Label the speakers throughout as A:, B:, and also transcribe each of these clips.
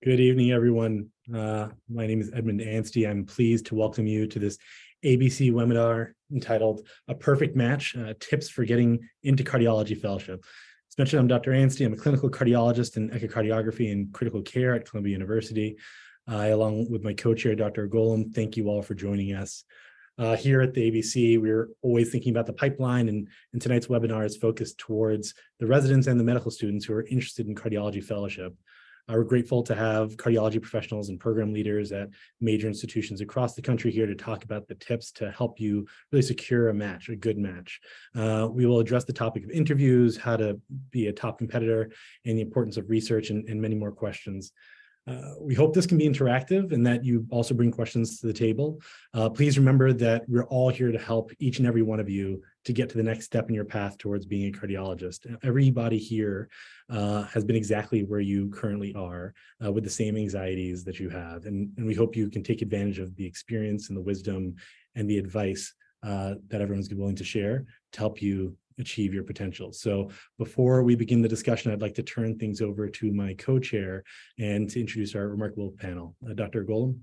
A: Good evening, everyone. My name is Edmund Anstey. I'm pleased to welcome you to this ABC webinar entitled A Perfect Match, Tips for Getting into Cardiology Fellowship. As mentioned, I'm Dr. Anstey. I'm a clinical cardiologist in echocardiography and critical care at Columbia University. Along with my co-chair, Dr. Golem, thank you all for joining us. Here at the ABC, we're always thinking about the pipeline, and tonight's webinar is focused towards the residents and the medical students who are interested in cardiology fellowship. We're grateful to have cardiology professionals and program leaders at major institutions across the country here to talk about the tips to help you really secure a match, a good match. We will address the topic of interviews, how to be a top competitor, and the importance of research, and many more questions. We hope this can be interactive and that you also bring questions to the table. Please remember that we're all here to help each and every one of you to get to the next step in your path towards being a cardiologist. Everybody here has been exactly where you currently are with the same anxieties that you have. And we hope you can take advantage of the experience and the wisdom and the advice that everyone's willing to share to help you achieve your potential. So before we begin the discussion, I'd like to turn things over to my co-chair and to introduce our remarkable panel. Dr. Golem.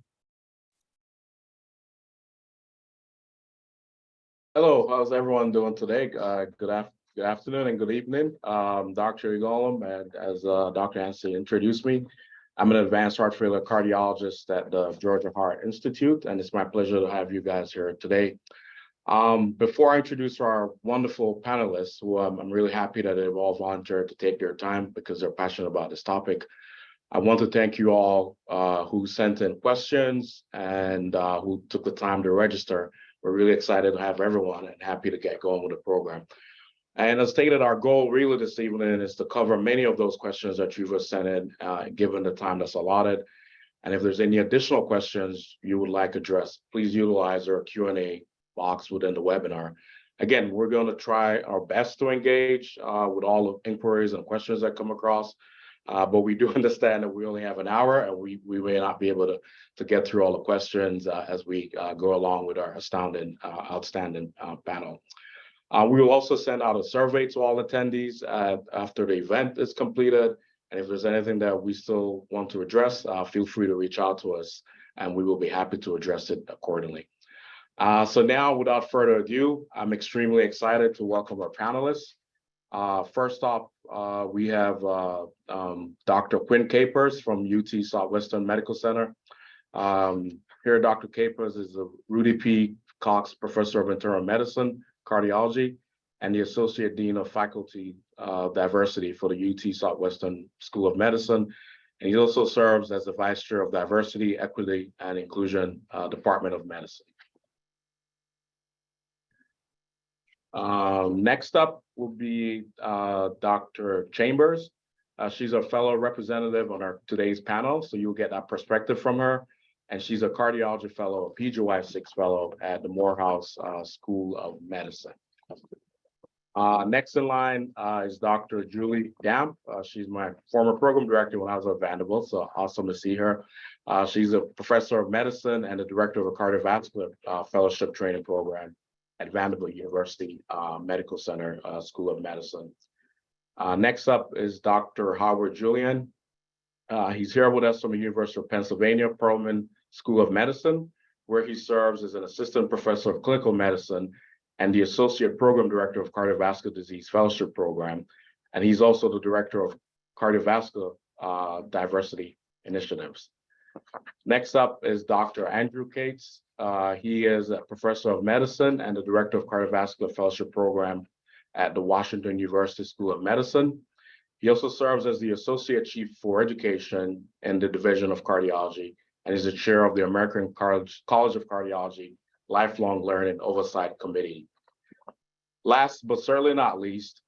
B: Hello, how's everyone doing today? Good afternoon and good evening. Dr. Golem, and as Dr. Anstey introduced me, I'm an advanced heart failure cardiologist at the Georgia Heart Institute, and it's my pleasure to have you guys here today. Before I introduce our wonderful panelists, who I'm really happy that they've all volunteered to take their time because they're passionate about this topic, I want to thank you all who sent in questions and who took the time to register. We're really excited to have everyone and happy to get going with the program. And as stated, our goal really this evening is to cover many of those questions that you've sent in, given the time that's allotted. And if there's any additional questions you would like addressed, please utilize our Q&A box within the webinar. Again, we're going to try our best to engage with all the inquiries and questions that come across, but we do understand that we only have an hour and we may not be able to get through all the questions as we go along with our outstanding panel. We will also send out a survey to all attendees after the event is completed. And if there's anything that we still want to address, feel free to reach out to us and we will be happy to address it accordingly. So now, without further ado, I'm extremely excited to welcome our panelists. First off, we have Dr. Quinn Capers from UT Southwestern Medical Center. Here, Dr. Capers is a Rudy P. Cox Professor of Internal Medicine, Cardiology, and the Associate Dean of Faculty Diversity for the UT Southwestern School of Medicine. And he also serves as the Vice Chair of Diversity, Equity, and Inclusion Department of Medicine. Next up will be Dr. Chambers. She's a fellow representative on our today's panel, so you'll get that perspective from her. And she's a cardiology fellow, a PGY-6 fellow at the Morehouse School of Medicine. Next in line is Dr. Julie Damp. She's my former program director when I was at Vanderbilt, so awesome to see her. She's a professor of medicine and the director of a cardiovascular fellowship training program at Vanderbilt University Medical Center School of Medicine. Next up is Dr. Howard Julian. He's here with us from the University of Pennsylvania Perelman School of Medicine, where he serves as an assistant professor of clinical medicine and the associate program director of cardiovascular disease fellowship program. And he's also the director of cardiovascular diversity initiatives. Next up is Dr. Andrew Cates. He is a professor of medicine and the director of cardiovascular fellowship program at the Washington University School of Medicine. He also serves as the associate chief for education in the division of cardiology and is the chair of the American College of Cardiology Lifelong Learning Oversight Committee. Last but certainly not least,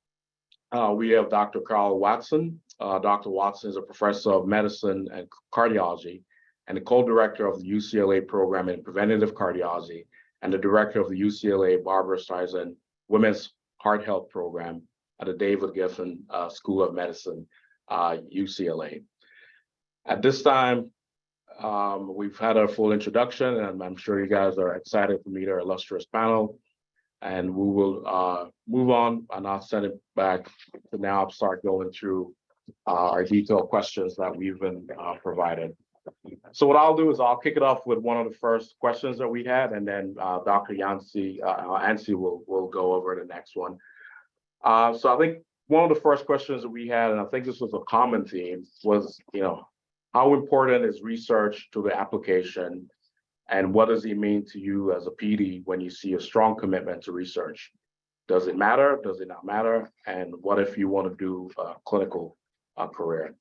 B: we have Dr. Carl Watson. Dr. Watson is a professor of medicine and cardiology and the co-director of the UCLA program in preventative cardiology and the director of the UCLA Barbara Streisand Women's Heart Health Program at the David Geffen School of Medicine, UCLA. At this time, we've had our full introduction, and I'm sure you guys are excited to meet our illustrious panel. And we will move on, and I'll send it back to now start going through our detailed questions that we've been provided. So what I'll do is I'll kick it off with one of the first questions that we had, and then Dr. Yancey will go over the next one. So I think one of the first questions that we had, and I think this was a common theme, was, how important is research to the application, and what does it mean to you as a PD when you see a strong commitment to research? Does it matter? Does it not matter? And what if you want to do a clinical career?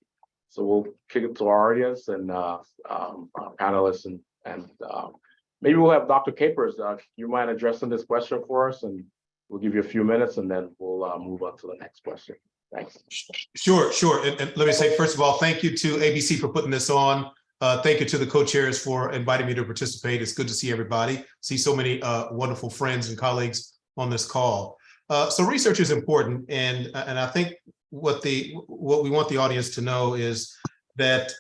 B: So we'll kick it to our audience and our panelists, and maybe we'll have Dr. Capers. You mind addressing this question for us, and we'll give you a few minutes, and then we'll move on to the next question. Thanks.
C: Sure. And let me say, first of all, thank you to ABC for putting this on. Thank you to the co-chairs for inviting me to participate. It's good to see everybody, see so many wonderful friends and colleagues on this call. So research is important, and I think what we want the audience to know is that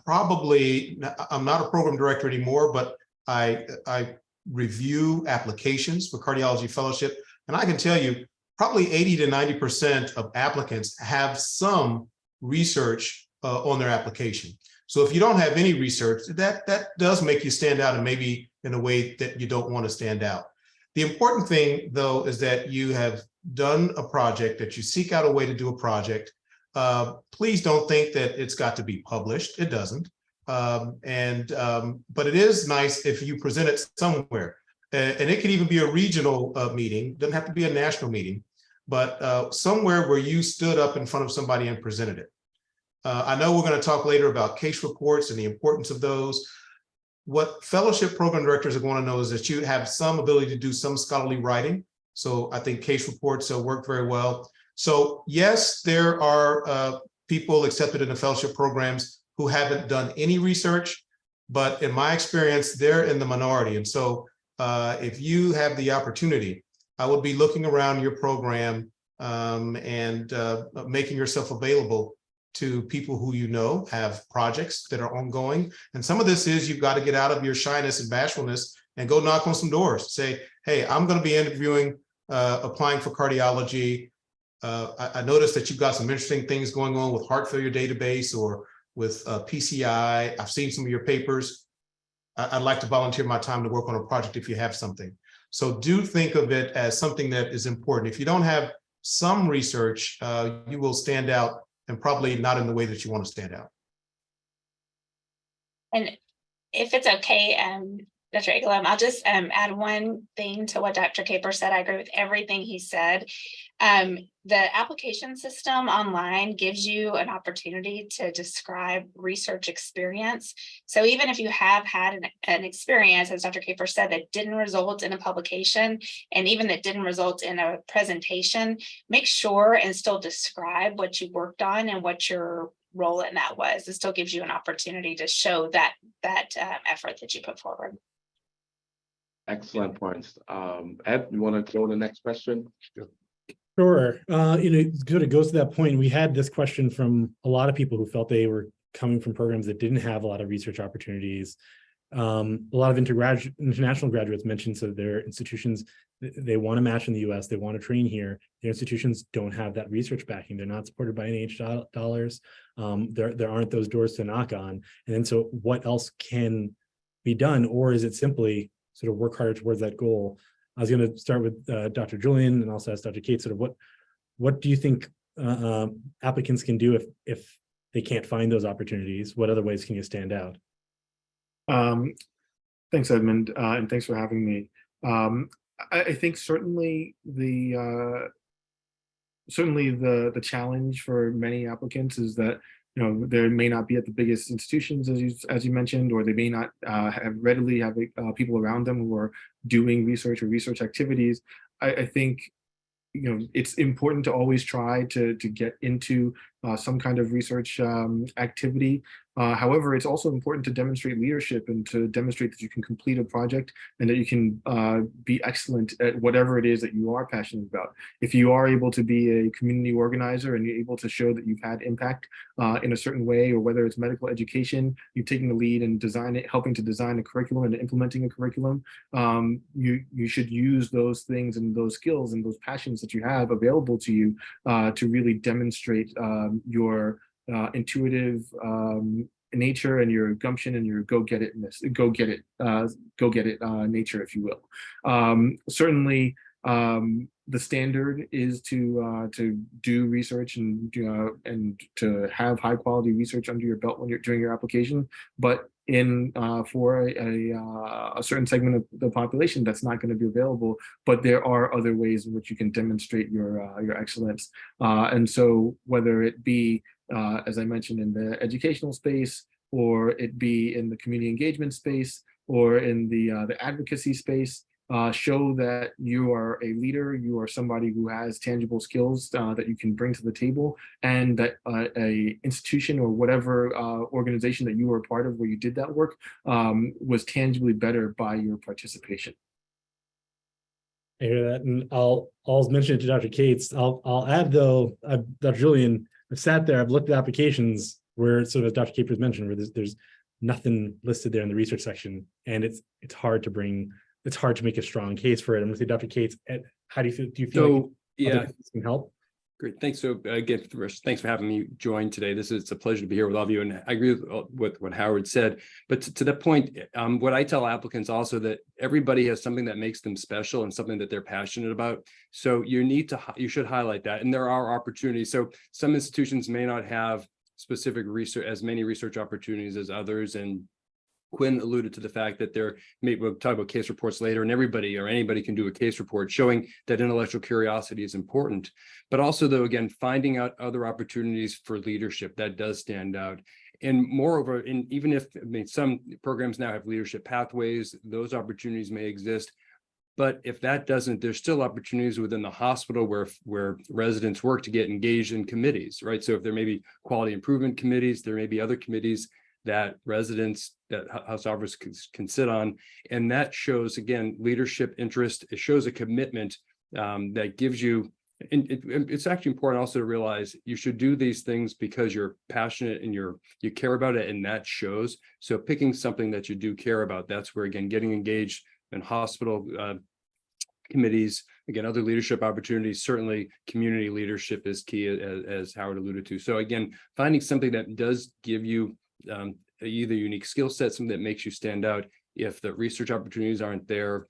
C: probably, I'm not a program director anymore, but I review applications for cardiology fellowship, and I can tell you probably 80 to 90% of applicants have some research on their application. So if you don't have any research, that does make you stand out, and maybe in a way that you don't want to stand out. The important thing, though, is that you have done a project, that you seek out a way to do a project. Please don't think that it's got to be published. It doesn't. But it is nice if you present it somewhere. And it could even be a regional meeting. Doesn't have to be a national meeting, but somewhere where you stood up in front of somebody and presented it. I know we're going to talk later about case reports and the importance of those. What fellowship program directors are going to know is that you have some ability to do some scholarly writing. So I think case reports work very well. So yes, there are people accepted in the fellowship programs who haven't done any research, but in my experience, they're in the minority. And so if you have the opportunity, I would be looking around your program and making yourself available to people who have projects that are ongoing. And some of this is you've got to get out of your shyness and bashfulness and go knock on some doors. Say, hey, I'm going to be interviewing, applying for cardiology. I noticed that you've got some interesting things going on with heart failure database or with PCI. I've seen some of your papers. I'd like to volunteer my time to work on a project if you have something. So do think of it as something that is important. If you don't have some research, you will stand out, and probably not in the way that you want to stand out. And
D: if it's okay, Dr. Egelum, I'll just add one thing to what Dr. Caper said. I agree with everything he said. The application system online gives you an opportunity to describe research experience. So even if you have had an experience, as Dr. Caper said, that didn't result in a publication, and even that didn't result in a presentation, make sure and still describe what you worked on and what your role in that was. It still gives you an opportunity to show that effort that you put forward.
B: Excellent points. Ed, you want to go to the next question?
A: Sure. It sort of goes to that point. We had this question from a lot of people who felt they were coming from programs that didn't have a lot of research opportunities. A lot of international graduates mentioned, so their institutions, they want to match in the US, they want to train here. Their institutions don't have that research backing. They're not supported by NIH dollars. There aren't those doors to knock on. And then so what else can be done? Or is it simply sort of work harder towards that goal? I was going to start with Dr. Julian and also ask Dr. Kate, sort of what do you think applicants can do if they can't find those opportunities? What other ways can you stand out?
E: Thanks, Edmund, and thanks for having me. I think certainly the challenge for many applicants is that they may not be at the biggest institutions, as you mentioned, or they may not readily have people around them who are doing research or research activities. I think it's important to always try to get into some kind of research activity. However, it's also important to demonstrate leadership and to demonstrate that you can complete a project and that you can be excellent at whatever it is that you are passionate about. If you are able to be a community organizer and you're able to show that you've had impact in a certain way, or whether it's medical education, you've taken the lead and helping to design a curriculum and implementing a curriculum, you should use those things and those skills and those passions that you have available to you to really demonstrate your intuitive nature and your gumption and your go get it nature, if you will. Certainly, the standard is to do research and to have high quality research under your belt when you're during your application. But for a certain segment of the population, that's not going to be available. But there are other ways in which you can demonstrate your excellence. And so whether it be, as I mentioned, in the educational space, or it be in the community engagement space, or in the advocacy space, show that you are a leader, you are somebody who has tangible skills that you can bring to the table, and that a institution or whatever organization that you were a part of where you did that work was tangibly better by your participation.
A: I hear that, and I'll mention it to Dr. Cates. I'll add though, Dr. Julian, I've sat there, I've looked at applications where, sort of as Dr. Capers mentioned, where there's nothing listed there in the research section, and it's hard to make a strong case for it. I'm going to say, Dr. Cates, how do you feel? Do you feel like this can help?
F: Great, thanks. So again, thanks for having me join today. It's a pleasure to be here with all of you, and I agree with what Howard said. But to that point, what I tell applicants also, that everybody has something that makes them special and something that they're passionate about. So you should highlight that, and there are opportunities. So some institutions may not have specific research, as many research opportunities as others, and Quinn alluded to the fact that we'll talk about case reports later, and anybody can do a case report showing that intellectual curiosity is important. But also, though, again, finding out other opportunities for leadership, that does stand out. And moreover, even if some programs now have leadership pathways, those opportunities may exist. But if that doesn't, there's still opportunities within the hospital where residents work to get engaged in committees, right? So if there may be quality improvement committees, there may be other committees that residents, that house officers can sit on. And that shows, again, leadership interest. It shows a commitment that gives you, and it's actually important also to realize you should do these things because you're passionate and you care about it, and that shows. So picking something that you do care about, that's where, again, getting engaged in hospital committees, again, other leadership opportunities, certainly community leadership is key, as Howard alluded to. So again, finding something that does give you either unique skill set, something that makes you stand out if the research opportunities aren't there,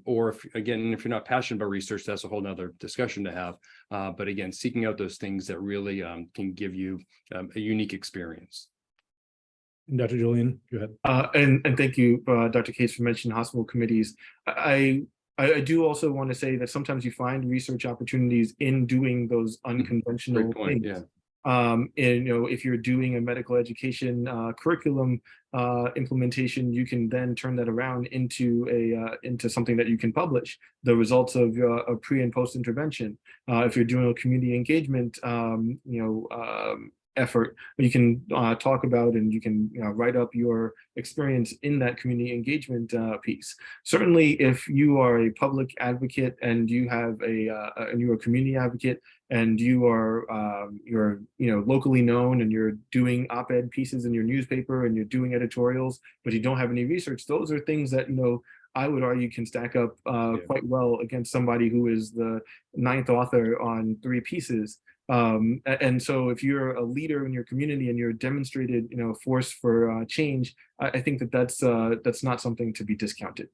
F: or if you're not passionate about research, that's a whole nother discussion to have. But again, seeking out those things that really can give you a unique experience.
A: Dr. Julian, go ahead.
E: And thank you, Dr. Cates, for mentioning hospital committees. I do also want to say that sometimes you find research opportunities in doing those unconventional things.
F: Yeah.
E: And if you're doing a medical education curriculum implementation, you can then turn that around into something that you can publish, the results of a pre and post intervention. If you're doing a community engagement effort, you can talk about, and you can write up your experience in that community engagement piece. Certainly, if you are a public advocate and you have and you're a community advocate, and you're locally known, and you're doing op-ed pieces in your newspaper, and you're doing editorials, but you don't have any research, those are things that I would argue can stack up quite well against somebody who is the 9th author on 3 pieces. And so if you're a leader in your community and you're demonstrated, force for change, I think that's not something to be discounted.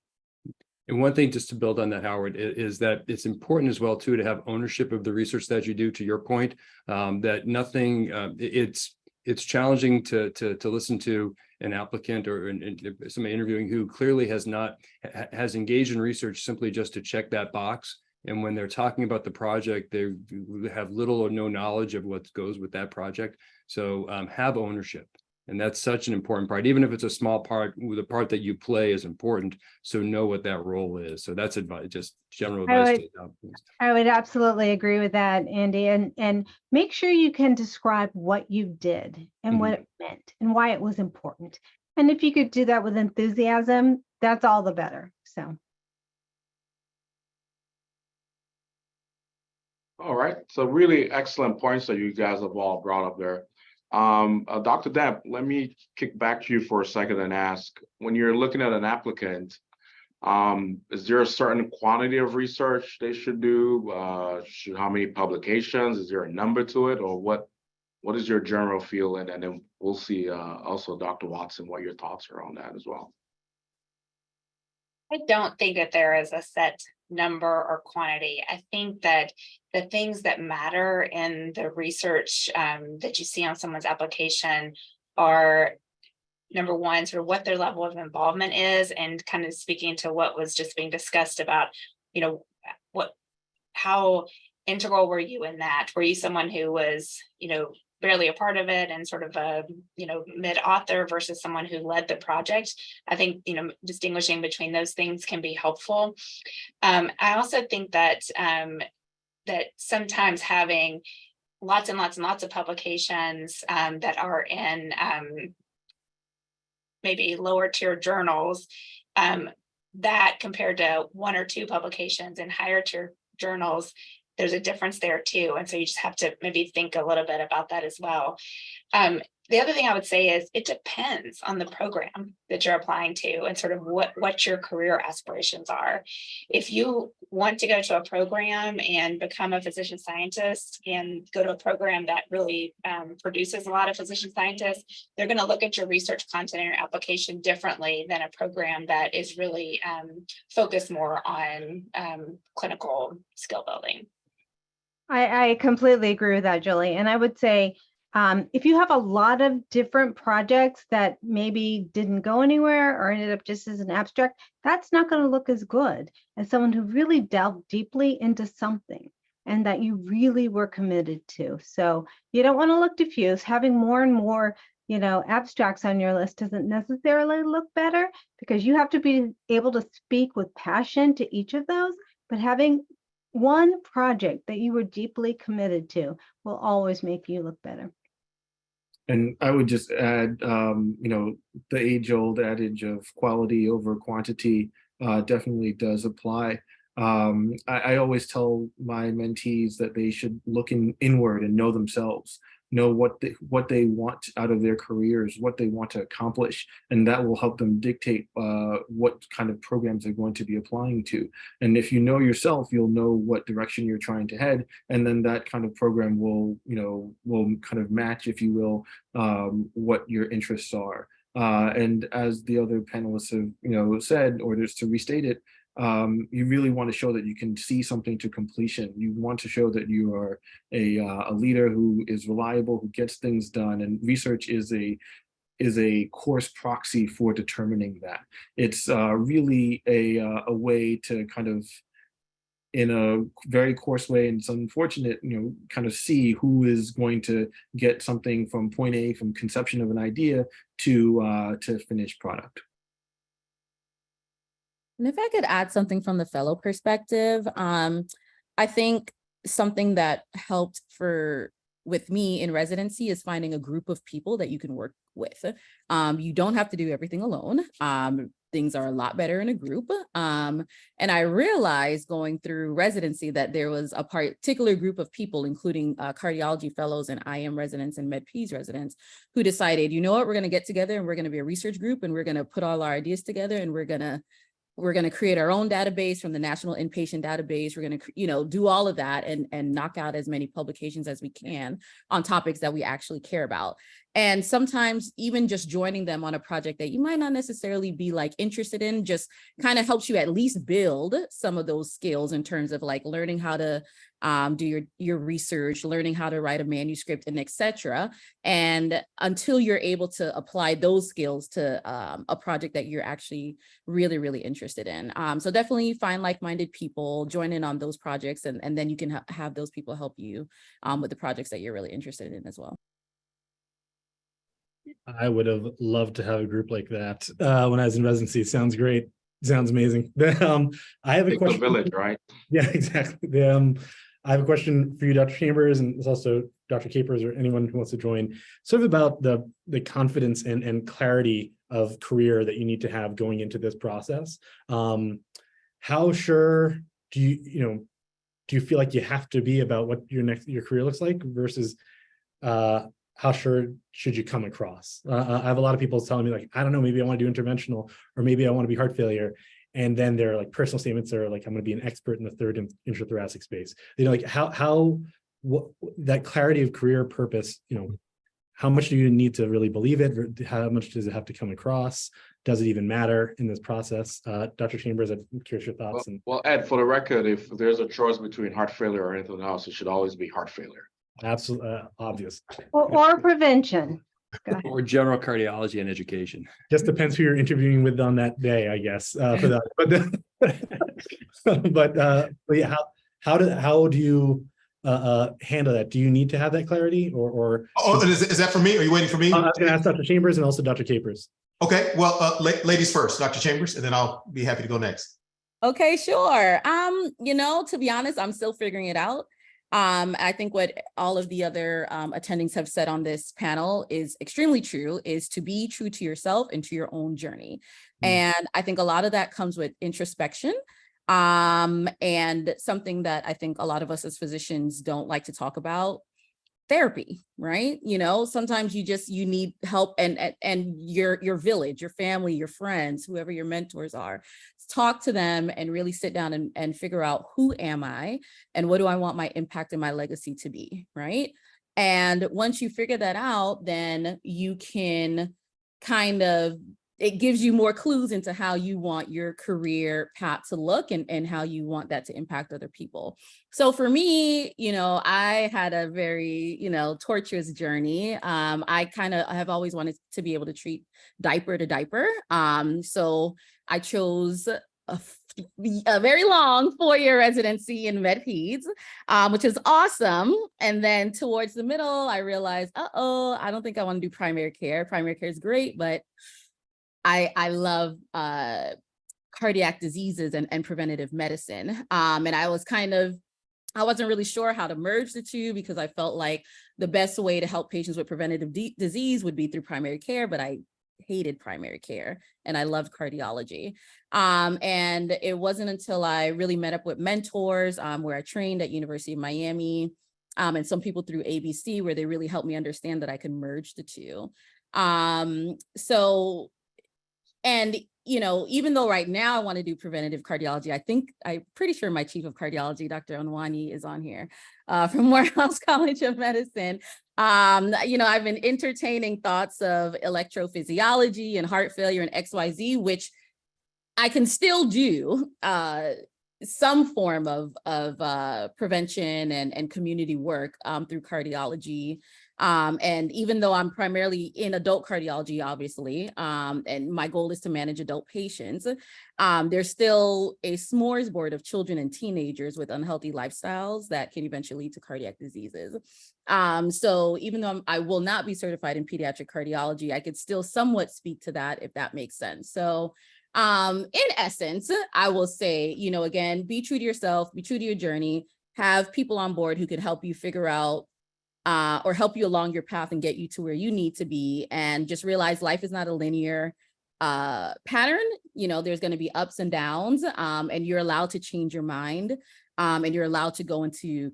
F: And one thing, just to build on that, Howard, is that it's important as well too to have ownership of the research that you do. To your point, that nothing, it's challenging to listen to an applicant or somebody interviewing who clearly has engaged in research simply just to check that box. And when they're talking about the project, they have little or no knowledge of what goes with that project. So have ownership. And that's such an important part, even if it's a small part. The part that you play is important. So know what that role is. So that's advice, just general advice.
G: I would absolutely agree with that, Andy. And make sure you can describe what you did and what it meant and why it was important. And if you could do that with enthusiasm, that's all the better. So.
B: All right. So really excellent points that you guys have all brought up there. Dr. Depp, let me kick back to you for a second and ask, when you're looking at an applicant, is there a certain quantity of research they should do? How many publications? Is there a number to it, or what what is your general feeling? And then we'll see also Dr. Watson, what your thoughts are on that as well.
D: I don't think that there is a set number or quantity. I think that the things that matter in the research that you see on someone's application are, number one, sort of what their level of involvement is, and kind of speaking to what was just being discussed about, how integral were you in that? Were you someone who was, barely a part of it and sort of a, mid-author versus someone who led the project? I think, distinguishing between those things can be helpful. I also think that that sometimes having lots and lots and lots of publications that are in maybe lower tier journals, that compared to 1 or 2 publications in higher tier journals, there's a difference there too. And so you just have to maybe think a little bit about that as well. The other thing I would say is it depends on the program that you're applying to and sort of what your career aspirations are. If you want to go to a program and become a physician scientist and go to a program that really produces a lot of physician scientists, they're going to look at your research content and your application differently than a program that is really focused more on clinical skill building.
G: I completely agree with that, Julie. And I would say, if you have a lot of different projects that maybe didn't go anywhere or ended up just as an abstract, that's not going to look as good as someone who really delved deeply into something and that you really were committed to. So you don't want to look diffuse. Having more and more, abstracts on your list doesn't necessarily look better, because you have to be able to speak with passion to each of those. But having one project that you were deeply committed to will always make you look better.
E: And I would just add, the age-old adage of quality over quantity definitely does apply. I always tell my mentees that they should look inward and know themselves, know what they want out of their careers, what they want to accomplish, and that will help them dictate what kind of programs they're going to be applying to. And if you know yourself, you'll know what direction you're trying to head, and then that kind of program will kind of match, if you will, what your interests are. And as the other panelists have said, or just to restate it, you really want to show that you can see something to completion. You want to show that you are a leader who is reliable, who gets things done, and research is a coarse proxy for determining that. It's really a way to kind of, in a very coarse way, and it's unfortunate, kind of see who is going to get something from point A, from conception of an idea to finished product.
H: And if I could add something from the fellow perspective, I think something that helped with me in residency is finding a group of people that you can work with. You don't have to do everything alone. Things are a lot better in a group. And I realized going through residency that there was a particular group of people, including cardiology fellows and IM residents and med-peds residents, who decided, you know what, we're going to get together and we're going to be a research group and we're going to put all our ideas together and we're going to create our own database from the National Inpatient Database. We're going to, do all of that and knock out as many publications as we can on topics that we actually care about. And sometimes even just joining them on a project that you might not necessarily be interested in just kind of helps you at least build some of those skills in terms of learning how to do your research, learning how to write a manuscript, and etc. And until you're able to apply those skills to a project that you're actually really, really interested in. So definitely find like-minded people, join in on those projects, and then you can have those people help you with the projects that you're really interested in as well.
A: I would have loved to have a group like that when I was in residency. Sounds great. Sounds amazing. I have a question.
B: Village, right?
A: Yeah, exactly. I have a question for you, Dr. Chambers, and it's also Dr. Capers or anyone who wants to join, sort of about the confidence and clarity of career that you need to have going into this process. How sure do you feel like you have to be about what your career looks like versus how sure should you come across? I have a lot of people telling me I don't know, maybe I want to do interventional, or maybe I want to be heart failure. And then their personal statements are I'm going to be an expert in the third intrathoracic space. How what that clarity of career purpose, how much do you need to really believe it? How much does it have to come across? Does it even matter in this process? Dr. Chambers, I'm curious your thoughts.
B: Well, Ed, for the record, if there's a choice between heart failure or anything else, it should always be heart failure.
A: Absolutely obvious.
G: Or prevention.
F: Or general cardiology and education.
A: Just depends who you're interviewing with on that day, I guess, for that. But yeah, how do you handle that? Do you need to have that clarity, or?
C: Is that for me? Are you waiting for me?
A: I was going to ask Dr. Chambers and also Dr. Capers.
C: Okay, well, ladies first, Dr. Chambers, and then I'll be happy to go next.
H: Okay, sure. To be honest, I'm still figuring it out. I think what all of the other attendings have said on this panel is extremely true, is to be true to yourself and to your own journey. And I think a lot of that comes with introspection. And something that I think a lot of us as physicians don't like to talk about, therapy, right? Sometimes you need help, and your village, your family, your friends, whoever your mentors are, talk to them and really sit down and figure out, who am I and what do I want my impact and my legacy to be, right? And once you figure that out, then you can it gives you more clues into how you want your career path to look and how you want that to impact other people. So for me, I had a very, tortuous journey. I have always wanted to be able to treat diaper to diaper. So I chose a very long 4-year residency in med peds, which is awesome. And then towards the middle, I realized, I don't think I want to do primary care. Primary care is great, but I love cardiac diseases and preventative medicine. And I wasn't really sure how to merge the two, because I felt like the best way to help patients with preventative disease would be through primary care, but I hated primary care and I loved cardiology. And it wasn't until I really met up with mentors where I trained at University of Miami and some people through ABC, where they really helped me understand that I could merge the two. And, even though right now I want to do preventative cardiology, I'm pretty sure my chief of cardiology, Dr. Onwani, is on here from Morehouse College of Medicine. I've been entertaining thoughts of electrophysiology and heart failure and XYZ, which I can still do some form of prevention and community work through cardiology. And even though I'm primarily in adult cardiology, obviously, and my goal is to manage adult patients, there's still a smorgasbord of children and teenagers with unhealthy lifestyles that can eventually lead to cardiac diseases. So even though I will not be certified in pediatric cardiology, I could still somewhat speak to that, if that makes sense. So in essence, I will say, again, be true to yourself, be true to your journey, have people on board who can help you figure out or help you along your path and get you to where you need to be, and just realize life is not a linear pattern. There's going to be ups and downs, and you're allowed to change your mind, and you're allowed to go to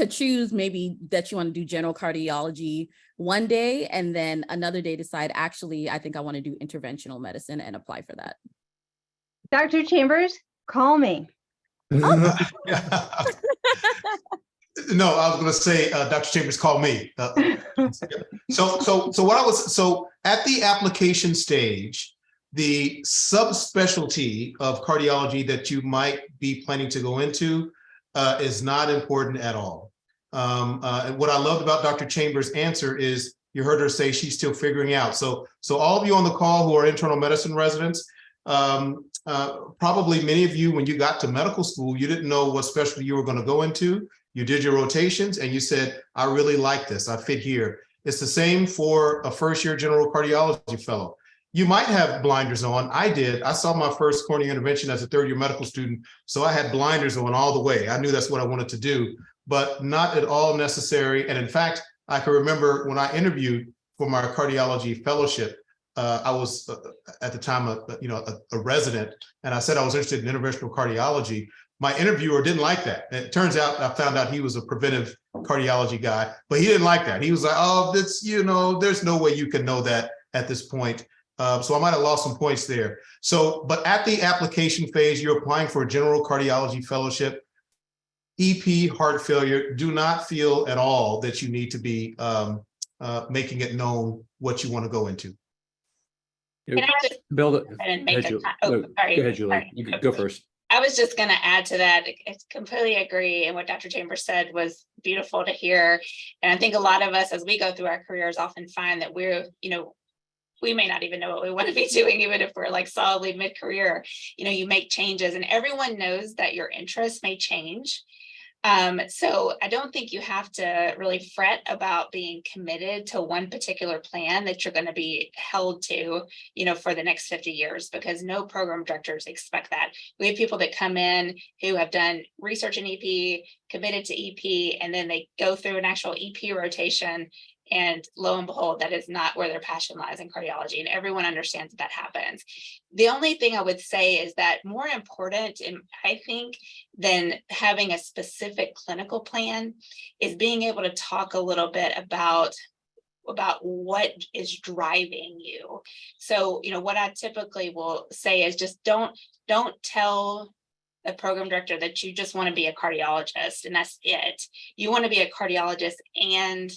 H: choose maybe that you want to do general cardiology one day, and then another day decide, actually, I think I want to do interventional medicine and apply for that.
G: Dr. Chambers, call me.
C: No, I was going to say, Dr. Chambers, call me. So at the application stage, the subspecialty of cardiology that you might be planning to go into is not important at all. And what I loved about Dr. Chambers' answer is you heard her say she's still figuring out. So all of you on the call who are internal medicine residents, probably many of you, when you got to medical school, you didn't know what specialty you were going to go into. You did your rotations and you said, I really like this, I fit here. It's the same for a first-year general cardiology fellow. You might have blinders on. I did. I saw my first coronary intervention as a third-year medical student, so I had blinders on all the way. I knew that's what I wanted to do, but not at all necessary. And in fact, I can remember when I interviewed for my cardiology fellowship, I was at the time a resident, and I said I was interested in interventional cardiology. My interviewer didn't like that. And it turns out I found out he was a preventive cardiology guy, but he didn't like that. He was like, oh, that's, there's no way you can know that at this point. So I might have lost some points there. So, but at the application phase, you're applying for a general cardiology fellowship. EP, heart failure, do not feel at all that you need to be making it known what you want to go into.
D: Can I just
F: Build it.
D: and make a,
F: Go
D: oh, sorry.
F: ahead, Julie.
D: sorry.
F: You can go first.
D: I was just going to add to that. I completely agree. And what Dr. Chambers said was beautiful to hear. And I think a lot of us, as we go through our careers, often find that we're, we may not even know what we want to be doing, even if we're like solidly mid-career. You make changes and everyone knows that your interests may change. So I don't think you have to really fret about being committed to one particular plan that you're going to be held to, for the next 50 years, because no program directors expect that. We have people that come in who have done research in EP, committed to EP, and then they go through an actual EP rotation. And lo and behold, that is not where their passion lies in cardiology. And everyone understands that happens. The only thing I would say is that more important, and I think, than having a specific clinical plan is being able to talk a little bit about what is driving you. So, what I typically will say is just don't tell a program director that you just want to be a cardiologist and that's it. You want to be a cardiologist, and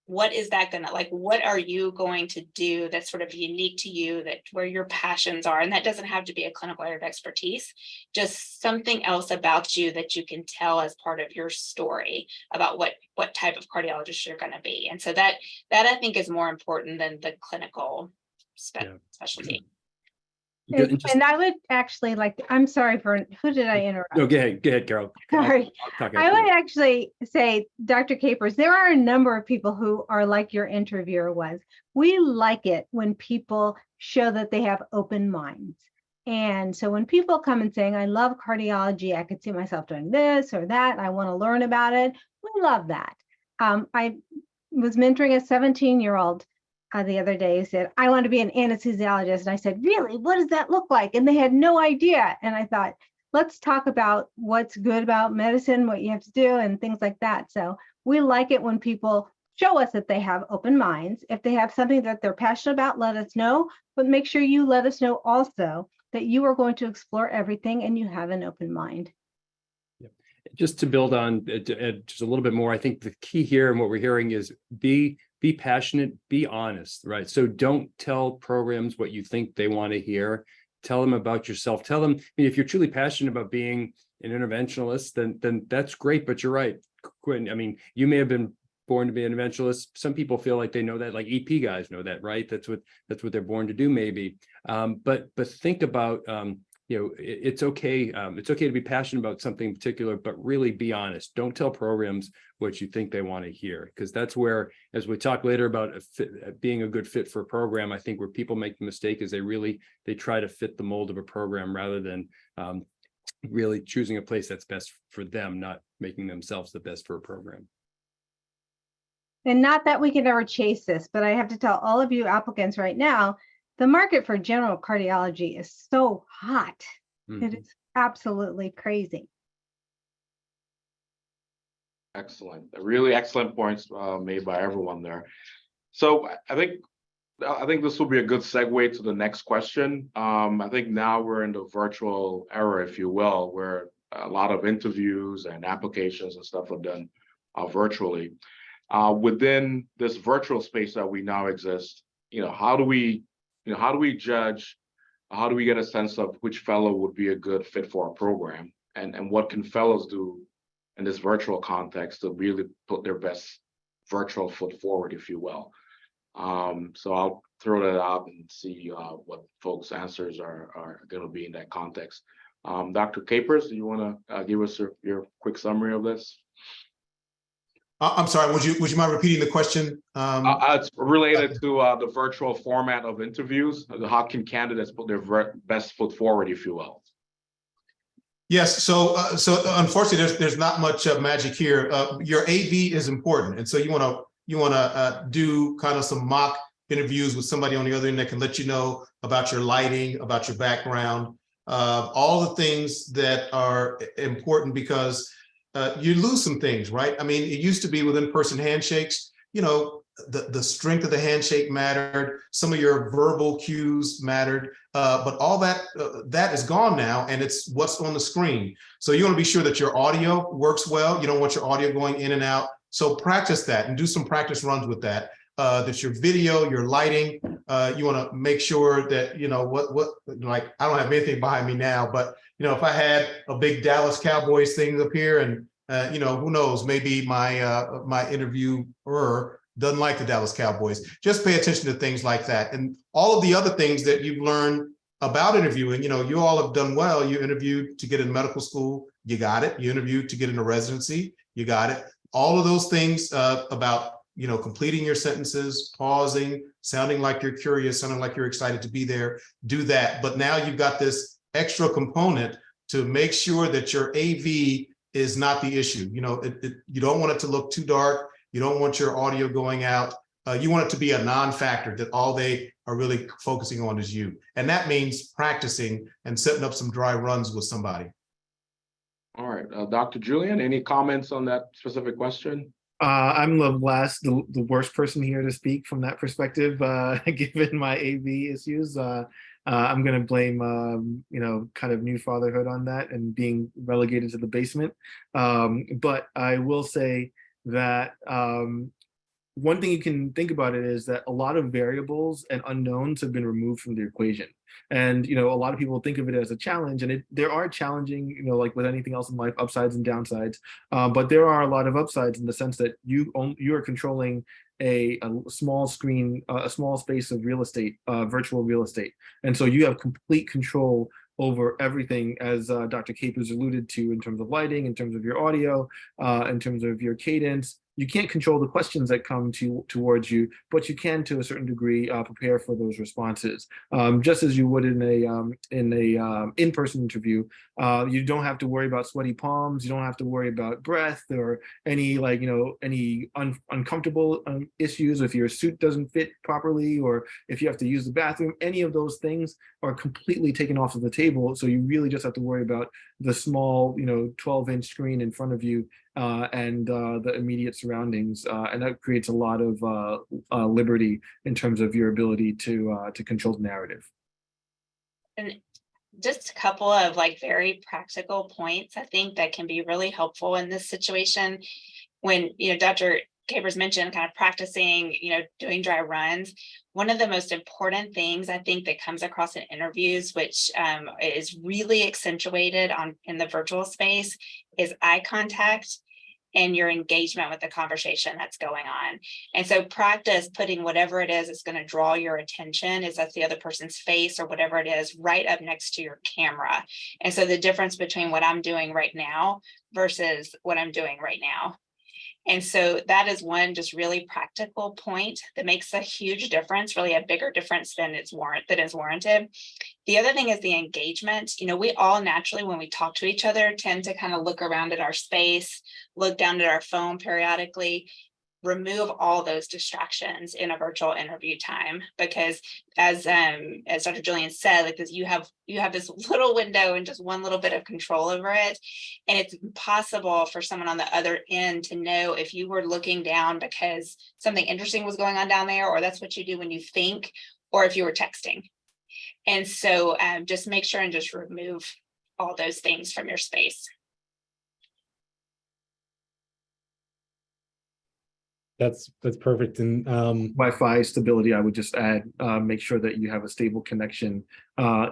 D: what is that gonna, what are you going to do that's sort of unique to you, that where your passions are? And that doesn't have to be a clinical area of expertise, just something else about you that you can tell as part of your story about what type of cardiologist you're going to be. And so that I think is more important than the clinical specialty.
G: And I would actually I'm sorry who did I interrupt?
F: No, go ahead, Carol.
G: Sorry.
F: I'll
G: I would actually say, Dr. Capers, there are a number of people who are like your interviewer was. We like it when people show that they have open minds. And so when people come and saying, I love cardiology, I could see myself doing this or that, I want to learn about it, we love that. I was mentoring a 17-year-old the other day, who said, I want to be an anesthesiologist. And I said, really, what does that look like? And they had no idea. And I thought, let's talk about what's good about medicine, what you have to do and things like that. So we like it when people show us that they have open minds. If they have something that they're passionate about, let us know, but make sure you let us know also that you are going to explore everything and you have an open mind.
F: Just to build on just a little bit more, I think the key here and what we're hearing is be passionate, be honest, right? So don't tell programs what you think they want to hear. Tell them about yourself. Tell them, if you're truly passionate about being an interventionalist, then that's great. But you're right, Quinn. You may have been born to be an interventionalist. Some people feel like they know that, like EP guys know that, right? That's what they're born to do, maybe. But think about it's okay. It's okay to be passionate about something in particular, but really be honest. Don't tell programs what you think they want to hear, because that's where, as we talk later about being a good fit for a program, I think where people make the mistake is they try to fit the mold of a program rather than really choosing a place that's best for them, not making themselves the best for a program.
G: And not that we can ever chase this, but I have to tell all of you applicants right now, the market for general cardiology is so hot. Mm-hmm. It is absolutely crazy.
B: Excellent. Really excellent points made by everyone there. So I think this will be a good segue to the next question. I think now we're in the virtual era, if you will, where a lot of interviews and applications and stuff are done virtually. Within this virtual space that we now exist, how do we judge, how do we get a sense of which fellow would be a good fit for our program, and what can fellows do in this virtual context to really put their best virtual foot forward, if you will? So I'll throw that out and see what folks' answers are going to be in that context. Dr. Capers, do you want to give us your quick summary of this?
C: I'm sorry, would you mind repeating the question?
B: It's related to the virtual format of interviews. How can candidates put their best foot forward, if you will?
C: Yes, so unfortunately, there's not much magic here. Your AV is important, and so you want to do kind of some mock interviews with somebody on the other end that can let you know about your lighting, about your background, all the things that are important, because you lose some things, right? It used to be with in-person handshakes. the strength of the handshake mattered. Some of your verbal cues mattered, but all that that is gone now, and it's what's on the screen. So you want to be sure that your audio works well. You don't want your audio going in and out. So practice that and do some practice runs with that. That your video, your lighting, you want to make sure that, you know, like, I don't have anything behind me now, but, you know, if I had a big Dallas Cowboys thing up here and, you know, who knows, maybe my interviewer doesn't like the Dallas Cowboys. Just pay attention to things like that. And all of the other things that you've learned about interviewing, you know, you all have done well. You interviewed to get in medical school, you got it. You interviewed to get into residency, you got it. All of those things about, you know, completing your sentences, pausing, sounding like you're curious, sounding like you're excited to be there, do that. But now you've got this extra component to make sure that your AV is not the issue. You know, you don't want it to look too dark. You don't want your audio going out. You want it to be a non-factor, that all they are really focusing on is you. And that means practicing and setting up some dry runs with somebody.
B: All right, Dr. Julian, any comments on that specific question?
E: I'm the worst person here to speak from that perspective, given my AV issues. I'm going to blame, you know, kind of new fatherhood on that and being relegated to the basement. But I will say that one thing you can think about it is that a lot of variables and unknowns have been removed from the equation. And, you know, a lot of people think of it as a challenge, and there are challenging, you know, like with anything else in life, upsides and downsides. But there are a lot of upsides in the sense that you are controlling a small screen, a small space of real estate, virtual real estate. And so you have complete control over everything, as Dr. Capers alluded to, in terms of lighting, in terms of your audio, in terms of your cadence. You can't control the questions that come towards you, but you can, to a certain degree, prepare for those responses. Just as you would in a in-person interview, you don't have to worry about sweaty palms. You don't have to worry about breath or any, like, you know, any uncomfortable issues if your suit doesn't fit properly, or if you have to use the bathroom. Any of those things are completely taken off of the table. So you really just have to worry about the small, you know, 12-inch screen in front of you and the immediate surroundings, and that creates a lot of liberty in terms of your ability to control the narrative.
D: And just a couple of like very practical points, I think, that can be really helpful in this situation. When, you know, Dr. Capers mentioned kind of practicing, you know, doing dry runs. One of the most important things I think that comes across in interviews, which is really accentuated in the virtual space, is eye contact and your engagement with the conversation that's going on. And so practice putting whatever it is that's going to draw your attention, is that the other person's face or whatever it is, right up next to your camera. And so the difference between what I'm doing right now versus what I'm doing right now. And so that is one just really practical point that makes a huge difference, really a bigger difference than is warranted. The other thing is the engagement. You know, we all naturally, when we talk to each other, tend to kind of look around at our space, look down at our phone periodically. Remove all those distractions in a virtual interview time, because as Dr. Julian said, like this, you have this little window and just one little bit of control over it. And it's impossible for someone on the other end to know if you were looking down because something interesting was going on down there, or that's what you do when you think, or if you were texting. And so just make sure and just remove all those things from your space.
A: That's perfect. And
E: Wi-Fi stability, I would just add, make sure that you have a stable connection,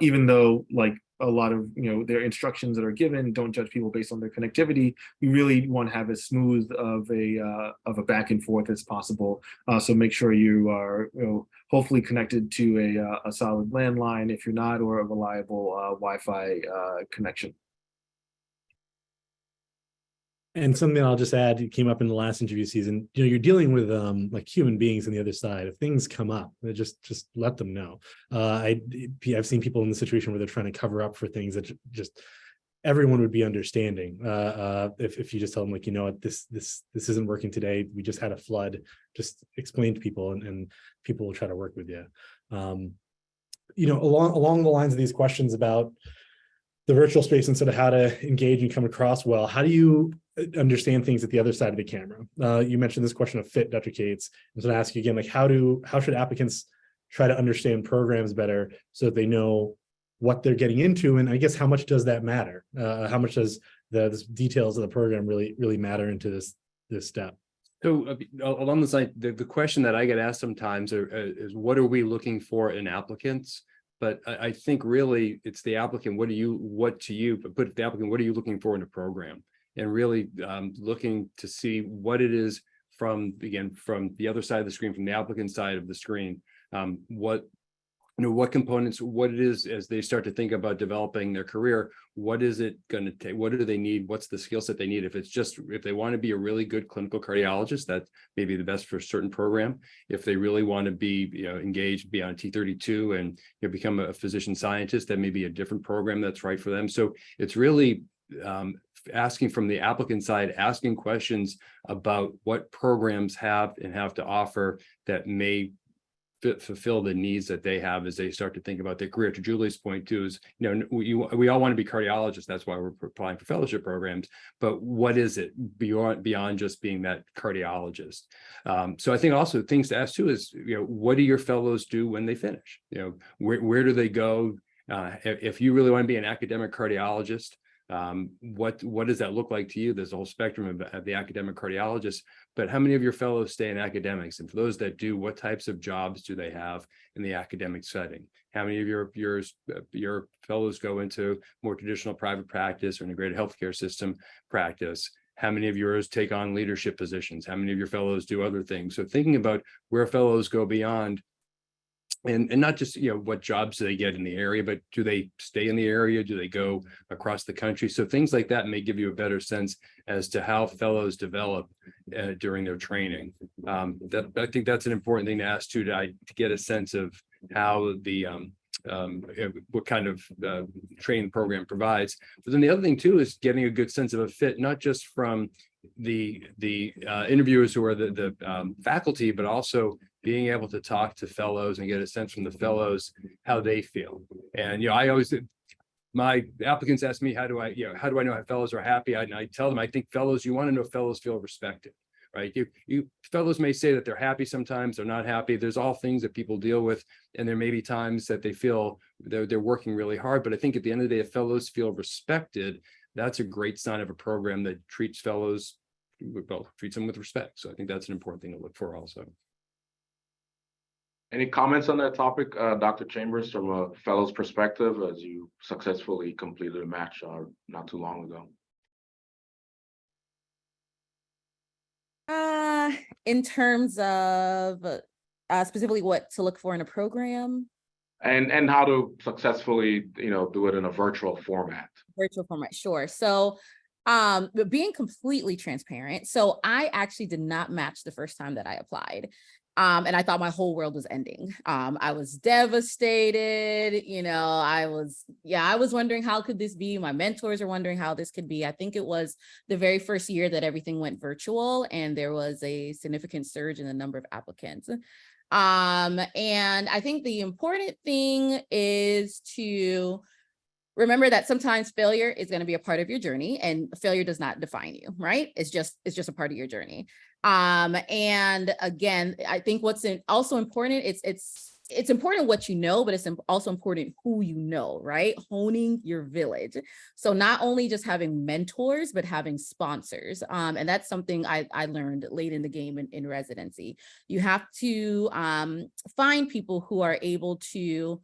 E: even though, like, a lot of, you know, their instructions that are given, don't judge people based on their connectivity. You really want to have as smooth of a back and forth as possible. So make sure you are, you know, hopefully connected to a solid landline, if you're not, or a reliable Wi-Fi connection.
A: And something I'll just add, it came up in the last interview season, you know, you're dealing with like human beings on the other side. If things come up, just let them know. I've seen people in the situation where they're trying to cover up for things that just everyone would be understanding. If you just tell them, like, you know what, this isn't working today. We just had a flood. Just explain to people, and people will try to work with you. You know, along the lines of these questions about the virtual space and sort of how to engage and come across well. How do you understand things at the other side of the camera? You mentioned this question of fit, Dr. Cates. I'm going to ask you again, like how should applicants try to understand programs better so that they know what they're getting into? And I guess how much does that matter? How much does the details of the program really matter into this step?
F: So along the line, the question that I get asked sometimes is what are we looking for in applicants? But I think really it's the applicant. But the applicant, what are you looking for in a program? And really looking to see what it is from the other side of the screen, from the applicant side of the screen, what components, what it is as they start to think about developing their career, what is it going to take? What do they need? What's the skill set they need? If they want to be a really good clinical cardiologist, that may be the best for a certain program. If they really want to be engaged, be on T32 and become a physician scientist, that may be a different program that's right for them. So it's really asking from the applicant side, asking questions about what programs have to offer that may fulfill the needs that they have as they start to think about their career. To Julie's point too is, we all want to be cardiologists. That's why we're applying for fellowship programs. But what is it beyond just being that cardiologist? So I think also things to ask too is, what do your fellows do when they finish? Where do they go? If you really want to be an academic cardiologist, what does that look like to you? There's a whole spectrum of the academic cardiologists, but how many of your fellows stay in academics? And for those that do, what types of jobs do they have in the academic setting? How many of your fellows go into more traditional private practice or integrated healthcare system practice? How many of yours take on leadership positions? How many of your fellows do other things? So thinking about where fellows go beyond, and not just what jobs do they get in the area, but do they stay in the area? Do they go across the country? So things like that may give you a better sense as to how fellows develop during their training. I think that's an important thing to ask too, to get a sense of how the what kind of training program provides. But then the other thing too is getting a good sense of a fit, not just from the interviewers who are the faculty, but also being able to talk to fellows and get a sense from the fellows how they feel. And I always, my applicants ask me, how do I know if fellows are happy? I tell them, I think fellows, you want to know if fellows feel respected, right? You fellows may say that they're happy sometimes, they're not happy. There's all things that people deal with, and there may be times that they feel they're working really hard. But I think at the end of the day, if fellows feel respected, that's a great sign of a program that treats fellows, treats them with respect. So I think that's an important thing to look for also.
B: Any comments on that topic, Dr. Chambers, from a fellow's perspective, as you successfully completed a match not too long ago?
H: In terms of specifically what to look for in a program?
B: And how to successfully, do it in a virtual format.
H: Virtual format, sure. So but being completely transparent. So I actually did not match the first time that I applied. And I thought my whole world was ending. I was devastated. I was wondering, how could this be? My mentors are wondering how this could be. I think it was the very first year that everything went virtual and there was a significant surge in the number of applicants. And I think the important thing is to remember that sometimes failure is going to be a part of your journey, and failure does not define you, right? It's just a part of your journey. And again, I think what's also important, it's important what you know, but it's also important who you know, right? Honing your village. So not only just having mentors, but having sponsors. And that's something I learned late in the game in residency. You have to find people who are able to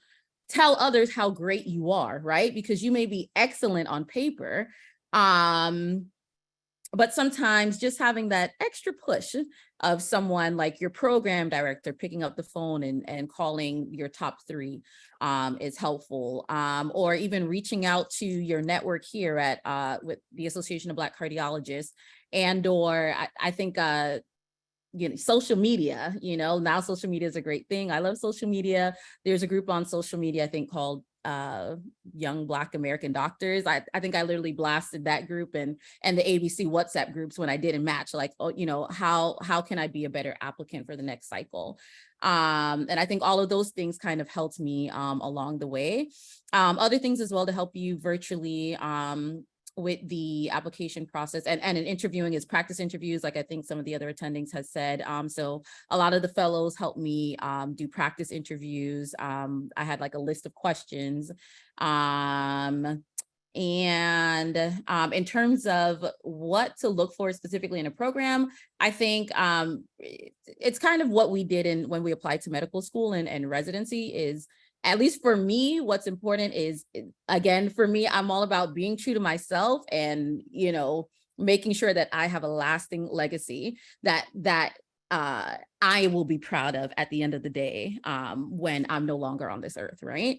H: tell others how great you are, right? Because you may be excellent on paper, but sometimes just having that extra push of someone like your program director picking up the phone and calling your top three is helpful, or even reaching out to your network here at with the Association of Black Cardiologists, or I think social media. Now social media is a great thing. I love social media. There's a group on social media, I think, called Young Black American Doctors. I think I literally blasted that group and the ABC WhatsApp groups when I didn't match, like, how can I be a better applicant for the next cycle? And I think all of those things kind of helped me along the way. Other things as well to help you virtually with the application process and in interviewing is practice interviews, like I think some of the other attendings has said. So a lot of the fellows helped me do practice interviews. I had like a list of questions. And in terms of what to look for specifically in a program, I think it's kind of what we did when we applied to medical school and residency is, at least for me, what's important is, again, for me, I'm all about being true to myself and, you know, making sure that I have a lasting legacy that I will be proud of at the end of the day when I'm no longer on this earth, right?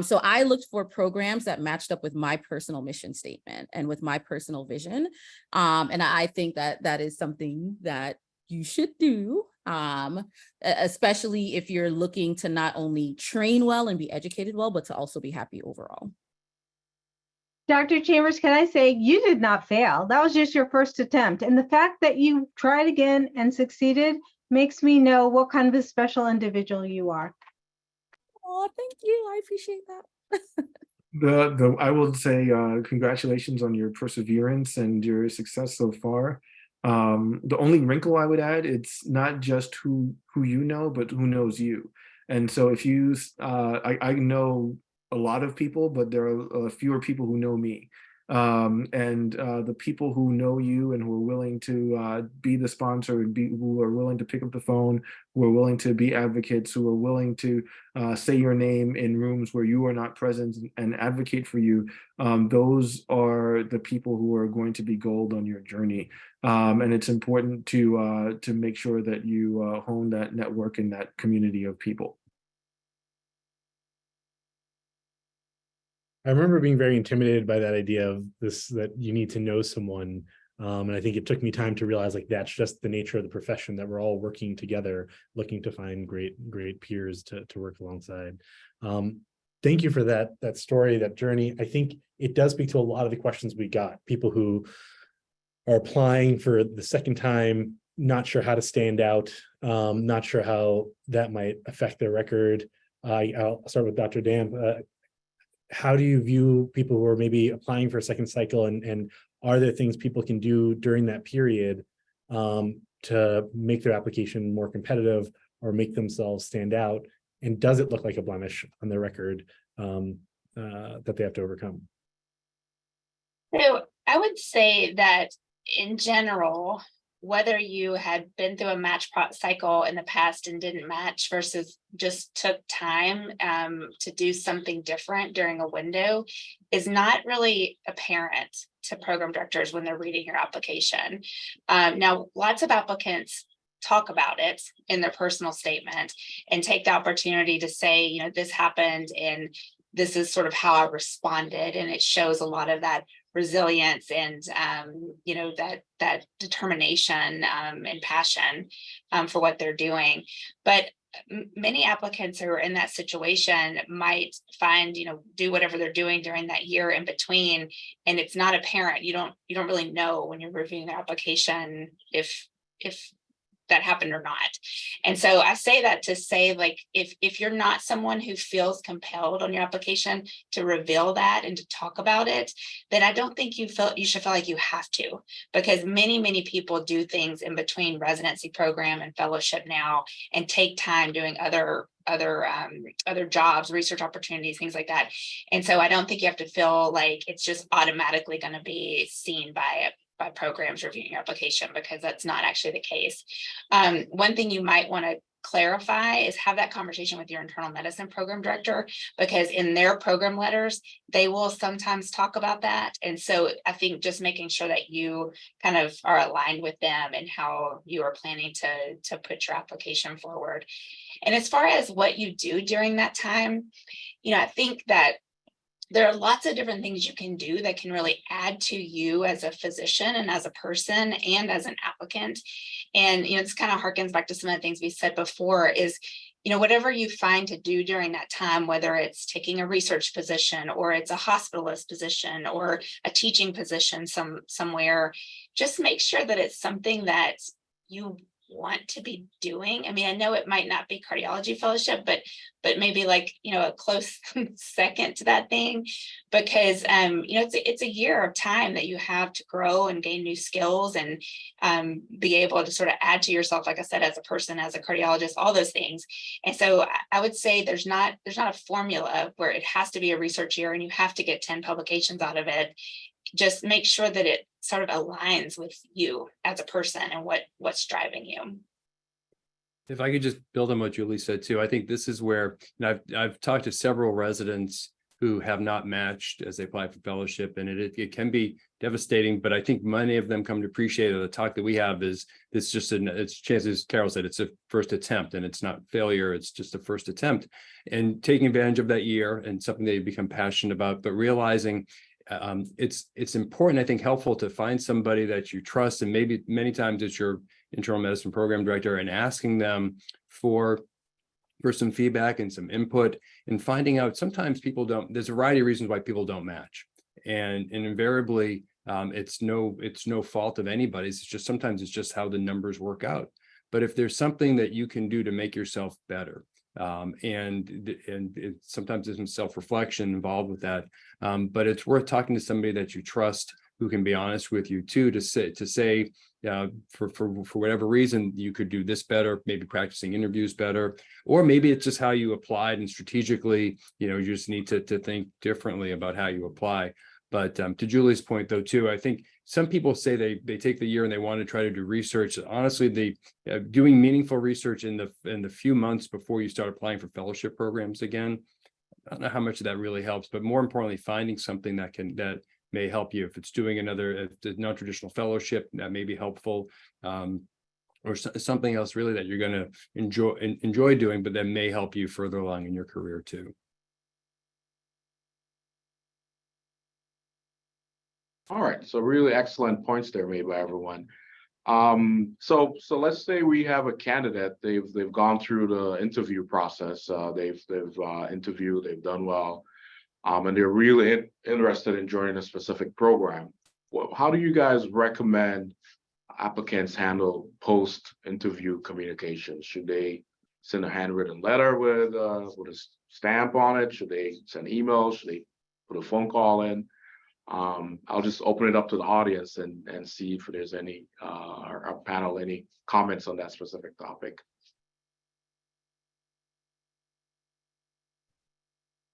H: So I looked for programs that matched up with my personal mission statement and with my personal vision. And I think that is something that you should do, especially if you're looking to not only train well and be educated well, but to also be happy overall.
G: Dr. Chambers, can I say you did not fail? That was just your first attempt. And the fact that you tried again and succeeded makes me know what kind of a special individual you are.
H: Oh, thank you. I appreciate that.
E: I will say congratulations on your perseverance and your success so far. The only wrinkle I would add, it's not just who you know, but who knows you. And so if you, I know a lot of people, but there are fewer people who know me. And the people who know you and who are willing to be the sponsor, and who are willing to pick up the phone, who are willing to be advocates, who are willing to say your name in rooms where you are not present and advocate for you, those are the people who are going to be gold on your journey. And it's important to make sure that you hone that network and that community of people.
A: I remember being very intimidated by that idea of this, that you need to know someone. And I think it took me time to realize like that's just the nature of the profession, that we're all working together, looking to find great peers to work alongside. Thank you for that story, that journey. I think it does speak to a lot of the questions we got. People who are applying for the second time, not sure how to stand out, not sure how that might affect their record. I'll start with Dr. Dan. How do you view people who are maybe applying for a second cycle, and are there things people can do during that period to make their application more competitive or make themselves stand out? And does it look like a blemish on their record that they have to overcome?
D: So I would say that in general, whether you had been through a match cycle in the past and didn't match versus just took time to do something different during a window is not really apparent to program directors when they're reading your application. Now, lots of applicants talk about it in their personal statement and take the opportunity to say, you know, this happened and this is sort of how I responded. And it shows a lot of that resilience and you know, that determination and passion for what they're doing. But many applicants who are in that situation might find, you know, do whatever they're doing during that year in between, and it's not apparent. You don't really know when you're reviewing their application if that happened or not. And so I say that to say, like, if you're not someone who feels compelled on your application to reveal that and to talk about it, then I don't think you should feel like you have to, because many people do things in between residency program and fellowship now and take time doing other jobs, research opportunities, things like that. And so I don't think you have to feel like it's just automatically going to be seen by programs reviewing your application, because that's not actually the case. One thing you might want to clarify is have that conversation with your internal medicine program director, because in their program letters, they will sometimes talk about that. And so I think just making sure that you kind of are aligned with them and how you are planning to put your application forward. And as far as what you do during that time, you know, I think that there are lots of different things you can do that can really add to you as a physician and as a person and as an applicant. And, you know, this kind of harkens back to some of the things we said before is, you know, whatever you find to do during that time, whether it's taking a research position or it's a hospitalist position or a teaching position somewhere, just make sure that it's something that you want to be doing. I mean, I know it might not be cardiology fellowship, but maybe like, a close second to that thing, because it's a year of time that you have to grow and gain new skills and be able to sort of add to yourself, like I said, as a person, as a cardiologist, all those things. And so I would say there's not a formula where it has to be a research year and you have to get 10 publications out of it. Just make sure that it sort of aligns with you as a person and what's driving you.
F: If I could just build on what Julie said too, I think this is where, and I've talked to several residents who have not matched as they apply for fellowship, and it can be devastating, but I think many of them come to appreciate the talk that we have is it's just it's chances, Carol said, it's a first attempt and it's not failure, it's just a first attempt, and taking advantage of that year and something that you become passionate about, but realizing it's important, I think, helpful to find somebody that you trust, and maybe many times it's your internal medicine program director, and asking them for some feedback and some input, and finding out sometimes people don't, there's a variety of reasons why people don't match. And invariably, it's no fault of anybody's. It's just sometimes it's just how the numbers work out. But if there's something that you can do to make yourself better, and sometimes there's some self-reflection involved with that, but it's worth talking to somebody that you trust, who can be honest with you too, to say for whatever reason you could do this better, maybe practicing interviews better, or maybe it's just how you applied, and strategically, you just need to think differently about how you apply. But to Julie's point though too, I think some people say they take the year and they want to try to do research. Honestly, doing meaningful research in the few months before you start applying for fellowship programs again, I don't know how much of that really helps, but more importantly, finding something that may help you. If it's doing another non-traditional fellowship, that may be helpful, or something else really that you're going to enjoy doing, but that may help you further along in your career too.
B: All right, so really excellent points there made by everyone. So let's say we have a candidate, they've gone through the interview process, they've interviewed, they've done well, and they're really interested in joining a specific program. How do you guys recommend applicants handle post-interview communication? Should they send a handwritten letter with a stamp on it? Should they send emails? Should they put a phone call in? I'll just open it up to the audience and see if there's any our panel, any comments on that specific topic.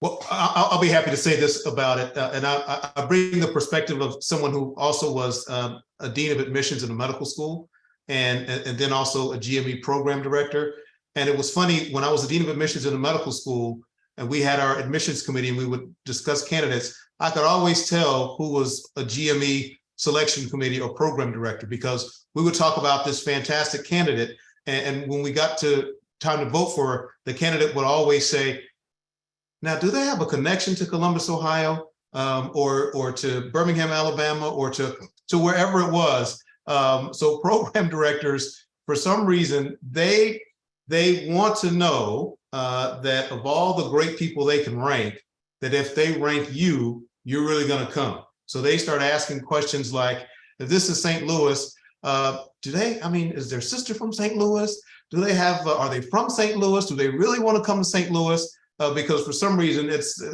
C: Well, I'll be happy to say this about it, and I bring the perspective of someone who also was a dean of admissions in a medical school, and then also a GME program director. And it was funny, when I was a dean of admissions in a medical school, and we had our admissions committee, and we would discuss candidates, I could always tell who was a GME selection committee or program director, because we would talk about this fantastic candidate, and when we got to time to vote for her, the candidate would always say, now, do they have a connection to Columbus, Ohio, or to Birmingham, Alabama, or to wherever it was? So program directors, for some reason, they want to know that of all the great people they can rank, that if they rank you, you're really going to come. So they start asking questions like, if this is St. Louis, is their sister from St. Louis? Do they have, are they from St. Louis? Do they really want to come to St. Louis? Because for some reason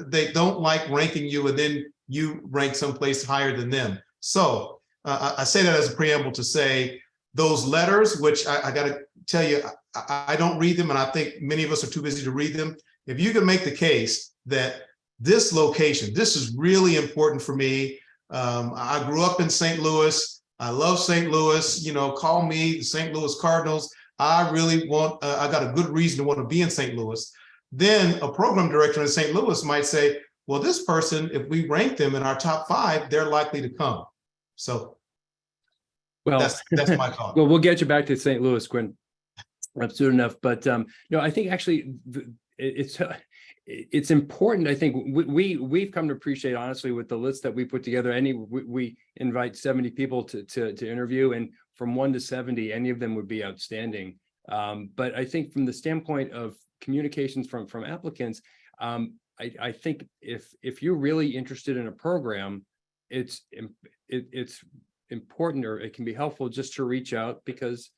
C: they don't like ranking you and then you rank someplace higher than them. So I say that as a preamble to say those letters, which I got to tell you, I don't read them, and I think many of us are too busy to read them. If you can make the case that this location, this is really important for me. I grew up in St. Louis. I love St. Louis. Call me the St. Louis Cardinals. I really want, I got a good reason to want to be in St. Louis. Then a program director in St. Louis might say, well, this person, if we rank them in our top 5, they're likely to come. So
F: well,
C: that's my thought.
F: Well, we'll get you back to St. Louis, Quinn, soon enough. But I think actually it's important. I think we've come to appreciate, honestly, with the list that we put together. We invite 70 people to interview, and from 1 to 70, any of them would be outstanding. But I think from the standpoint of communications from applicants, I think if you're really interested in a program, it's important, or it can be helpful just to reach out, because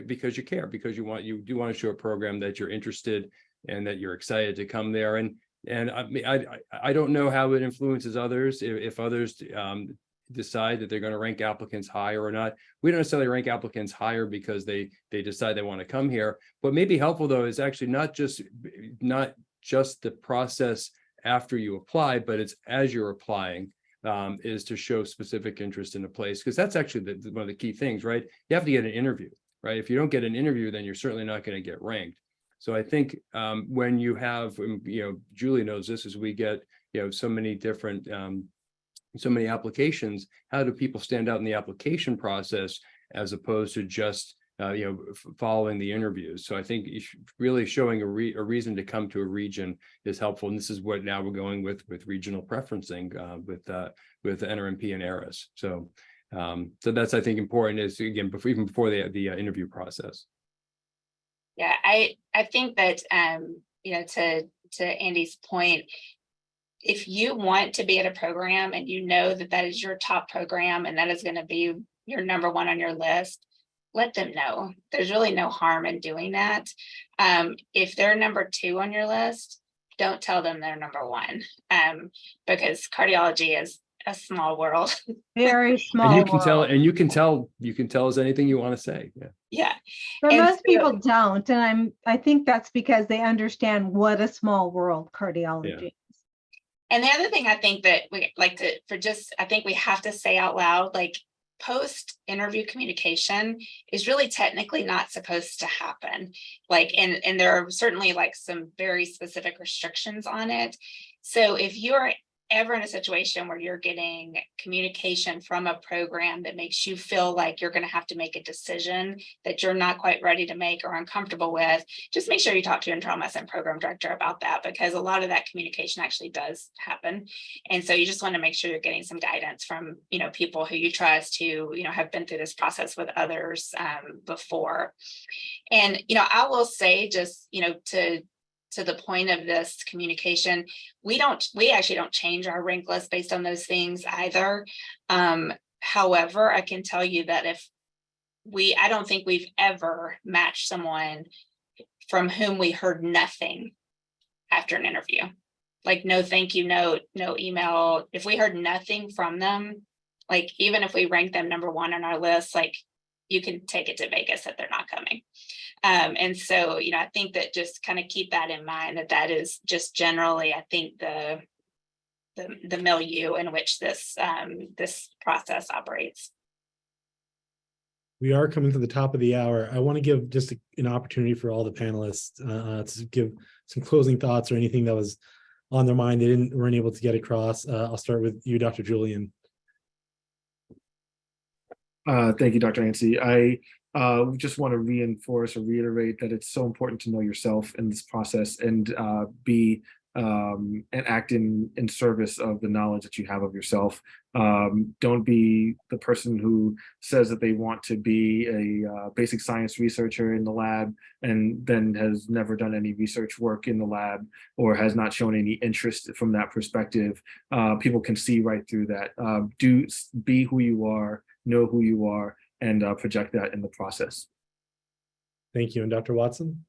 F: because you care, because you do want to show a program that you're interested and that you're excited to come there. And I mean, I don't know how it influences others, if others decide that they're going to rank applicants higher or not. We don't necessarily rank applicants higher because they decide they want to come here. What may be helpful though is actually not just the process after you apply, but it's as you're applying, is to show specific interest in a place, because that's actually one of the key things, right? You have to get an interview, right? If you don't get an interview, then you're certainly not going to get ranked. So I think when you have, Julie knows this, as we get, so many different, so many applications, how do people stand out in the application process as opposed to just, following the interviews? So I think really showing a reason to come to a region is helpful. And this is what now we're going with regional preferencing with NRMP and ARIS. So that's, I think, important, is again, even before the interview process.
D: Yeah, I think that, to Andy's point, if you want to be at a program and you know that that is your top program and that is going to be your number one on your list, let them know. There's really no harm in doing that. If they're number 2 on your list, don't tell them they're number 1, because cardiology is a small world.
G: Very small.
F: And you can
G: world.
F: you can tell us anything you want to say. Yeah.
D: Yeah.
G: But
D: And
G: most
D: so-
G: people don't, and I think that's because they understand what a small world cardiology is.
D: And the other thing I think that we like to, I think we have to say out loud, like, post-interview communication is really technically not supposed to happen. Like, and there are certainly like some very specific restrictions on it. So if you're ever in a situation where you're getting communication from a program that makes you feel like you're going to have to make a decision that you're not quite ready to make or uncomfortable with, just make sure you talk to your internal medicine program director about that, because a lot of that communication actually does happen. And so you just want to make sure you're getting some guidance from, people who you trust, who, have been through this process with others before. And, I will say, just, to the point of this communication, we actually don't change our rank list based on those things either. However, I can tell you that I don't think we've ever matched someone from whom we heard nothing after an interview. Like, no thank you note, no email. If we heard nothing from them, like, even if we rank them number 1 on our list, like, you can take it to Vegas that they're not coming. And so, I think that just kind of keep that in mind, that is just generally, I think, the milieu in which this process operates.
A: We are coming to the top of the hour. I want to give just an opportunity for all the panelists to give some closing thoughts or anything that was on their mind they weren't able to get across. I'll start with you, Dr. Julian.
E: Thank you, Dr. Yancey. I just want to reinforce or reiterate that it's so important to know yourself in this process and act in service of the knowledge that you have of yourself. Don't be the person who says that they want to be a basic science researcher in the lab and then has never done any research work in the lab or has not shown any interest from that perspective. People can see right through that. Do be who you are, know who you are, and project that in the process.
A: Thank you. And Dr. Watson?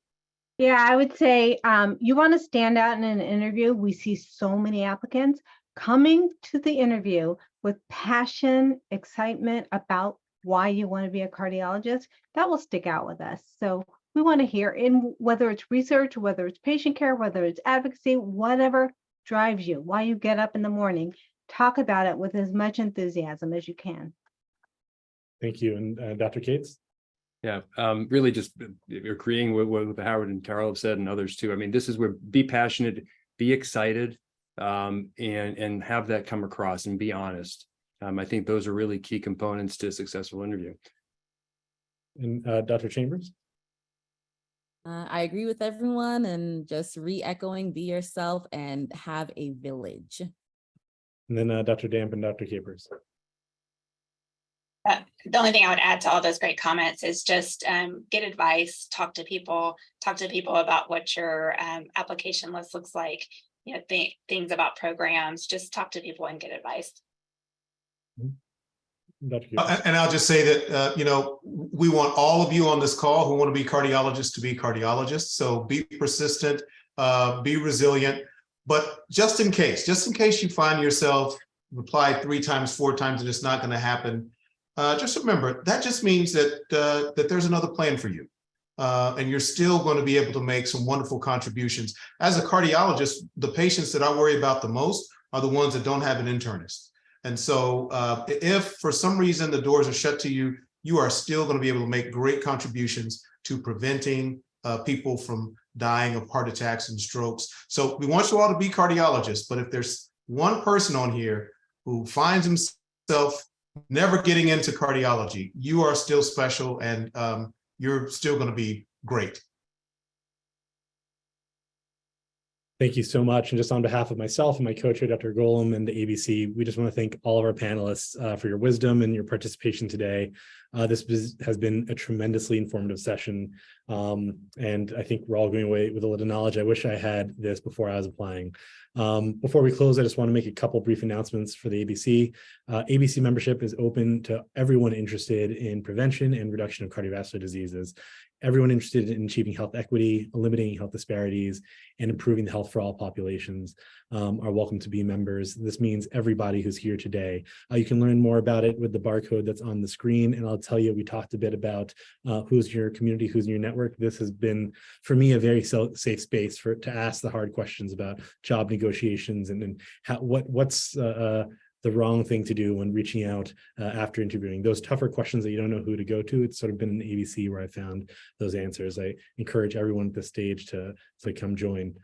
G: Yeah, I would say you want to stand out in an interview. We see so many applicants coming to the interview with passion, excitement about why you want to be a cardiologist. That will stick out with us. So we want to hear, in whether it's research, whether it's patient care, whether it's advocacy, whatever drives you, why you get up in the morning, talk about it with as much enthusiasm as you can.
A: Thank you. And Dr. Cates?
F: Yeah, really just agreeing with what Howard and Carol have said, and others too. I mean, this is where be passionate, be excited, and have that come across, and be honest. I think those are really key components to a successful interview.
A: And Dr. Chambers?
H: I agree with everyone, and just re-echoing, be yourself and have a village.
A: And then Dr. Damp and Dr. Capers.
D: The only thing I would add to all those great comments is just get advice, talk to people about what your application list looks like, things about programs, just talk to people and get advice.
A: Dr. Cooper.
C: And I'll just say that, we want all of you on this call who want to be cardiologists to be cardiologists. So be persistent, be resilient. But just in case you find yourself replied 3 times, 4 times, and it's not going to happen, just remember that just means that there's another plan for you. And you're still going to be able to make some wonderful contributions. As a cardiologist, the patients that I worry about the most are the ones that don't have an internist. And so if for some reason the doors are shut to you, you are still going to be able to make great contributions to preventing people from dying of heart attacks and strokes. So we want you all to be cardiologists, but if there's one person on here who finds himself never getting into cardiology, you are still special, and you're still going to be great.
A: Thank you so much. And just on behalf of myself and my co-chair, Dr. Golem, and the ABC, we just want to thank all of our panelists for your wisdom and your participation today. This has been a tremendously informative session. And I think we're all going away with a lot of knowledge. I wish I had this before I was applying. Before we close, I just want to make a couple brief announcements for the ABC. ABC membership is open to everyone interested in prevention and reduction of cardiovascular diseases. Everyone interested in achieving health equity, eliminating health disparities, and improving the health for all populations are welcome to be members. This means everybody who's here today. You can learn more about it with the barcode that's on the screen. And I'll tell you, we talked a bit about who's your community, who's in your network. This has been, for me, a very safe space to ask the hard questions about job negotiations and what's the wrong thing to do when reaching out after interviewing. Those tougher questions that you don't know who to go to, it's sort of been an ABC where I found those answers. I encourage everyone at this stage to come join.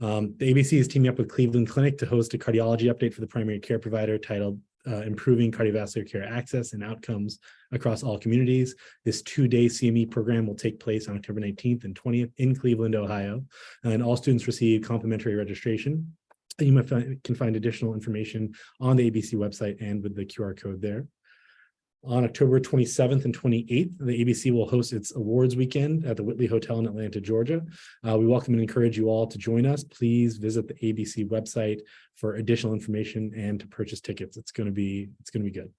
A: The ABC is teaming up with Cleveland Clinic to host a cardiology update for the primary care provider titled Improving Cardiovascular Care Access and Outcomes Across All Communities. This 2-day CME program will take place on October 19th and 20th in Cleveland, Ohio. And all students receive complimentary registration. You can find additional information on the ABC website and with the QR code there. On October 27th and 28th, the ABC will host its awards weekend at the Whitley Hotel in Atlanta, Georgia. We welcome and encourage you all to join us. Please visit the ABC website for additional information and to purchase tickets. It's going to be good.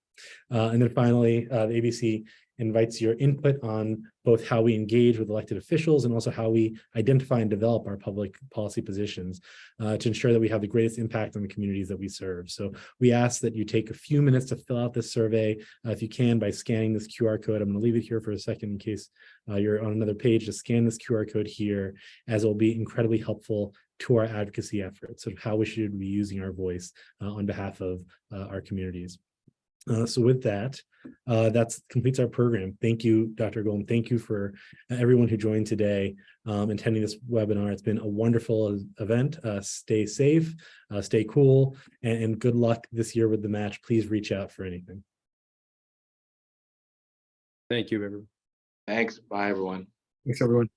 A: And then finally, the ABC invites your input on both how we engage with elected officials and also how we identify and develop our public policy positions to ensure that we have the greatest impact on the communities that we serve. So we ask that you take a few minutes to fill out this survey, if you can, by scanning this QR code. I'm going to leave it here for a second in case you're on another page. Just scan this QR code here, as it will be incredibly helpful to our advocacy efforts of how we should be using our voice on behalf of our communities. So with that, that completes our program. Thank you, Dr. Golem. Thank you for everyone who joined today attending this webinar. It's been a wonderful event. Stay safe, stay cool, and good luck this year with the match. Please reach out for anything.
F: Thank you, everyone.
B: Thanks. Bye, everyone.
E: Thanks, everyone.